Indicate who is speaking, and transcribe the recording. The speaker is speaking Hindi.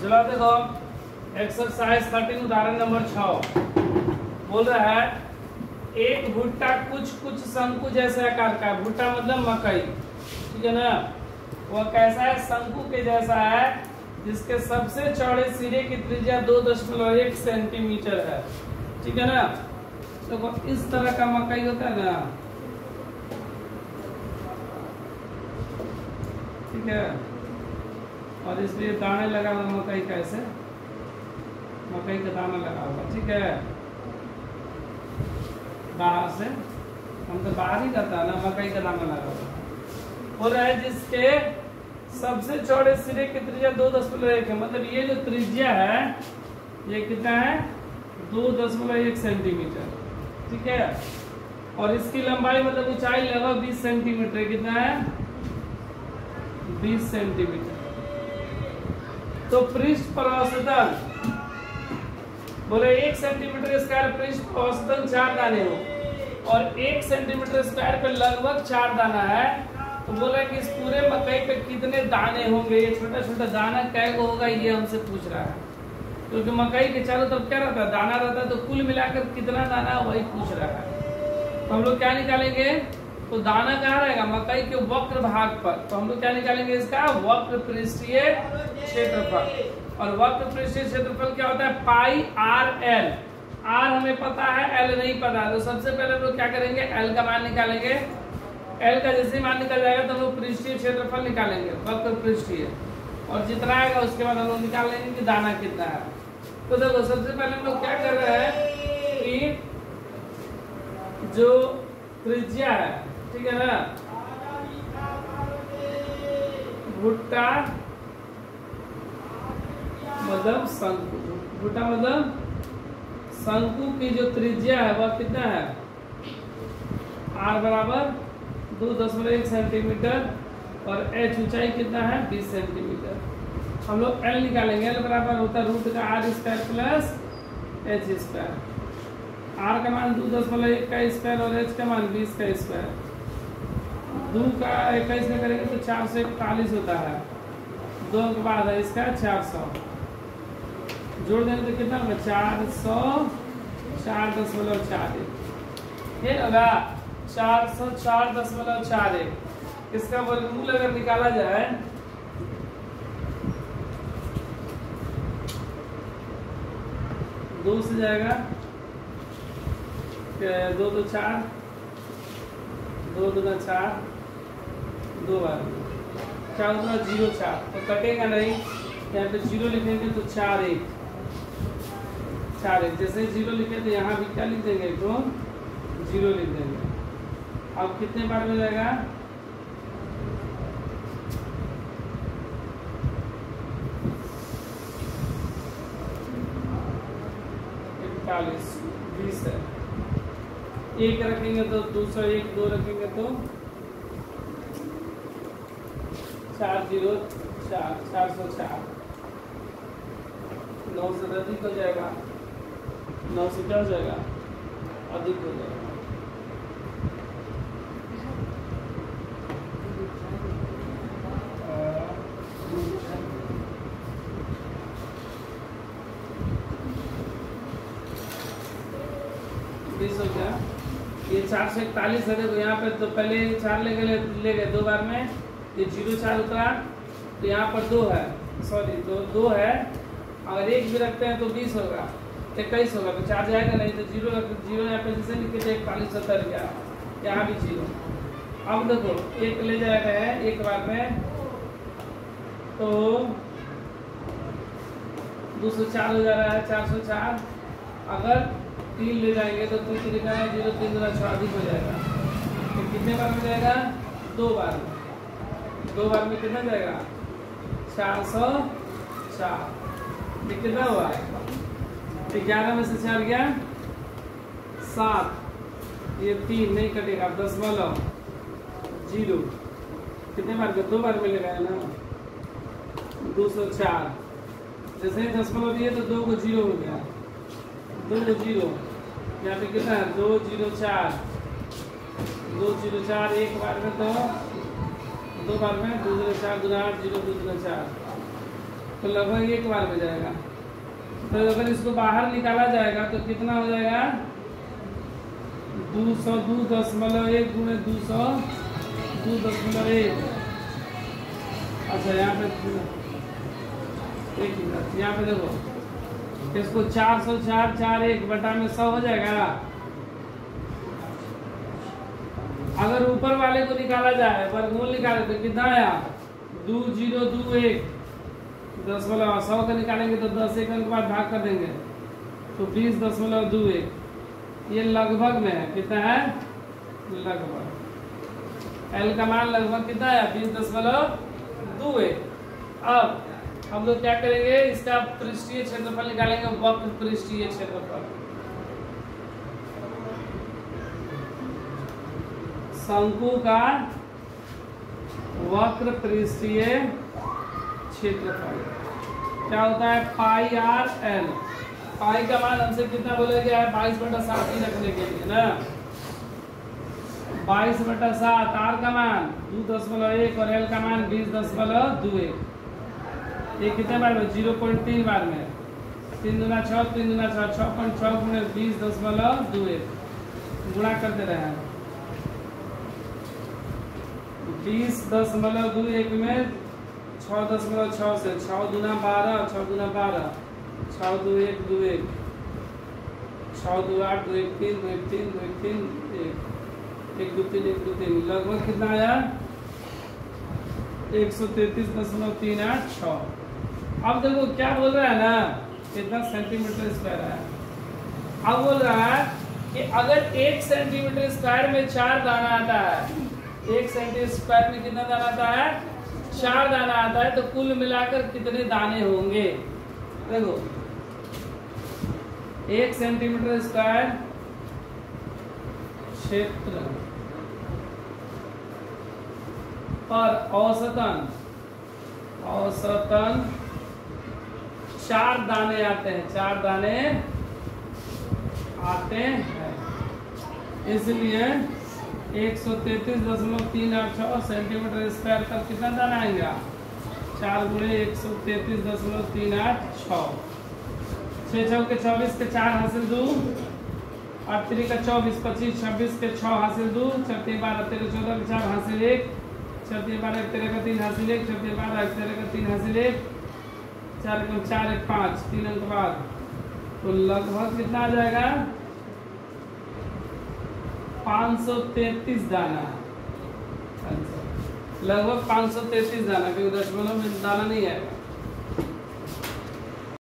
Speaker 1: चलो देखो एक्सरसाइज 13 उदाहरण नंबर 6 बोल रहा है एक भुट्टा कुछ शंकु जैसे आकार का है। भुट्टा मतलब मकई, ठीक है ना। वह कैसा है? शंकु के जैसा है, जिसके सबसे चौड़े सिरे की त्रिज्या 2.1 सेंटीमीटर है, ठीक है ना। तो इस तरह का मकई होता है ना, ठीक है। और इसलिए दाने लगा हुआ मकई का, ऐसे मकई का दाना लगा हुआ, ठीक है। बाहर से हम तो बाहर ही रहता है ना, मकई का दाना लगा हुआ हो रहा है, जिसके सबसे चौड़े सिरे की त्रिज्या 2.1 है। मतलब ये जो त्रिज्या है ये कितना है? 2.1 सेंटीमीटर, ठीक है। और इसकी लंबाई मतलब ऊंचाई लगभग 20 सेंटीमीटर। कितना है? 20 सेंटीमीटर। तो पृष्ठ पर औसतन बोले 1 सेंटीमीटर स्क्वायर पृष्ठ पर औसतन 4 दाने हो, और 1 सेंटीमीटर स्क्वायर पे लगभग 4 दाना है। तो बोला कि इस पूरे मकई पे कितने दाने होंगे? ये छोटा छोटा दाना कैगो होगा, ये हमसे पूछ रहा है। क्योंकि मकई के चारों तरफ क्या रहता है? दाना रहता है। तो कुल मिलाकर कितना दाना वही पूछ रहा है। तो हम लोग क्या निकालेंगे? तो दाना कहाँ रहेगा? मकई के वक्र भाग पर। तो हम लोग क्या निकालेंगे? इसका वक्र पृष्ठीय क्षेत्रफल। और वक्र पृष्ठीय क्षेत्रफल क्या होता है? पाई आर एल। आर हमें पता है, एल नहीं पता। तो सबसे पहले हम लोग क्या करेंगे? एल का मान निकालेंगे। एल का जैसे मान निकल जाएगा तो हम लोग पृष्ठीय क्षेत्रफल निकालेंगे, वक्र पृष्ठीय। और जितना आएगा उसके बाद हम लोग निकाल लेंगे कि दाना कितना है। तो देखो सबसे पहले हम लोग क्या कर रहे हैं कि जो त्रिज्या है, ठीक है ना, भुट्टा मतलब शंकु, भुट्टा मतलब शंकु की जो त्रिज्या है वह कितना है? आर बराबर 2.1 सेंटीमीटर और एच ऊंचाई कितना है? 20 सेंटीमीटर। हम लोग एल निकालेंगे। एल बराबर होता है रूट का r square plus h square. R का मान 2.1 का स्क्वायर और एच का मान 20 का स्क्वायर। 2 का 21 में करेंगे तो 441 होता है। 2 के बाद है इसका 400, जोड़ देंगे तो कितना होगा? 404.41। ये होगा 404.41। इसका वर्गमूल अगर निकाला जाए दो से जाएगा, 2 तो 4, 2 दूना 4, 2 बार 4 दूना 0 4, तो कटेगा नहीं। यहाँ पे 0 लिखेंगे तो 4 1 4 1। जैसे 0 लिखे तो यहाँ भी क्या लिख देंगे? तो 0 लिख देंगे। अब कितने बार में जाएगा? 41 20 है। 1 रखेंगे तो 201, 2 रखेंगे तो 404, 404। 9 से अधिक हो जाएगा, 9 से क्या हो जाएगा? अधिक हो जाएगा। ये 441 है। देखो यहाँ पे तो पहले 4 ले गए 2 बार में, ये 0 4 उतरा, तो यहाँ पर 2 है, सॉरी तो 2 है। अगर 1 भी रखते हैं तो 20 होगा, 21 होगा, तो 4 जाएगा नहीं। तो 0 यहाँ पे जैसे लिखे थे 41 70 गया, यहाँ भी 0। अब देखो 1 ले जाएगा है एक बार में, तो 204 हो जा रहा है, 404। अगर 3 ले जाएंगे तो 3 तरीका है 0 3 गुना 6 अधिक हो जाएगा। तो कितने बार में जाएगा? 2 बार में। 2 बार में कितना जाएगा? 404। ये कितना हुआ? 11 में से 4 गया 7, ये 3 नहीं कटेगा, 0। कितने बार का? 2 बार में लगाया ना, 204। जैसे ही दशमलव दिए तो 2 को 0 हो गया, 2 को 0। यहाँ पे कितना है? 204, 204 एक बार में, तो 2 बार में 2 4 2 8 0 2 4 तो लगभग एक बार में जाएगा। तो अगर इसको बाहर निकाला जाएगा तो कितना हो जाएगा, 202.1 गुणे 202.1। अच्छा यहाँ पे एक मिनट, यहाँ पे देखो इसको 404.41 बटा में 100 हो जाएगा। अगर ऊपर वाले को निकाला जाए, वर्गमूल निकाले तो कितना आया, 2021 100 का निकालेंगे तो 10 एक अंक बाद भाग कर देंगे तो 20.21। ये लगभग में है, कितना है, लगभग। एल का मान लगभग कितना है, 20.21। अब हम लोग क्या करेंगे, इसका पृष्ठीय क्षेत्रफल निकालेंगे, वक्र पृष्ठीय क्षेत्रफल। शंकु का वक्र पृष्ठीय क्षेत्रफल क्या होता है, पाई आर एल। पाई का मान हमसे कितना बोला गया है, 22/7 ही रखने के लिए ना, 22/7। आर का मान 2.1 और एल का मान 20.21। ये कितने बार में, 0.3 बार में। 3 दूना 6, 3 दूना 6, 6.6 गुणे 20.21 गुणा करते रहे हैं। 20.21 में 6.6 से 6 दूना 12, 6 दूना 12, 6 2 1 2 1, 6 2 8 2 1 3 2 1 3 2 1 3 1 2 3 1 2 3, लगभग कितना आया, 133.386। अब देखो क्या बोल रहा है ना, कितना सेंटीमीटर स्क्वायर है। अब बोल रहा है कि अगर 1 सेंटीमीटर स्क्वायर में 4 दाना आता है, 1 सेंटीमीटर स्क्वायर में कितना दाना आता है, 4 दाना आता है, तो कुल मिलाकर कितने दाने होंगे। देखो 1 सेंटीमीटर स्क्वायर क्षेत्र पर औसतन 4 दाने आते हैं, 4 दाने आते हैं। इसलिए 133.386 सेंटीमीटर स्क्वायर तक कितना दाना आएगा, 4 गुणे 133.386। 6 6 के 24 के 4 हासिल 2, 8 3 का 24, 25 26 के 6 हासिल 2, 4 12 13 14 के 4 हासिल 1, 4 12 13 का 3 हासिल 1, 4 12 13 का 3 हासिल 1, 4 4 1 5 3 अंक बाद। तो लगभग कितना आ जाएगा, 533 दाना। लगभग 533 दाना, क्योंकि दशमलव में दाना नहीं आएगा।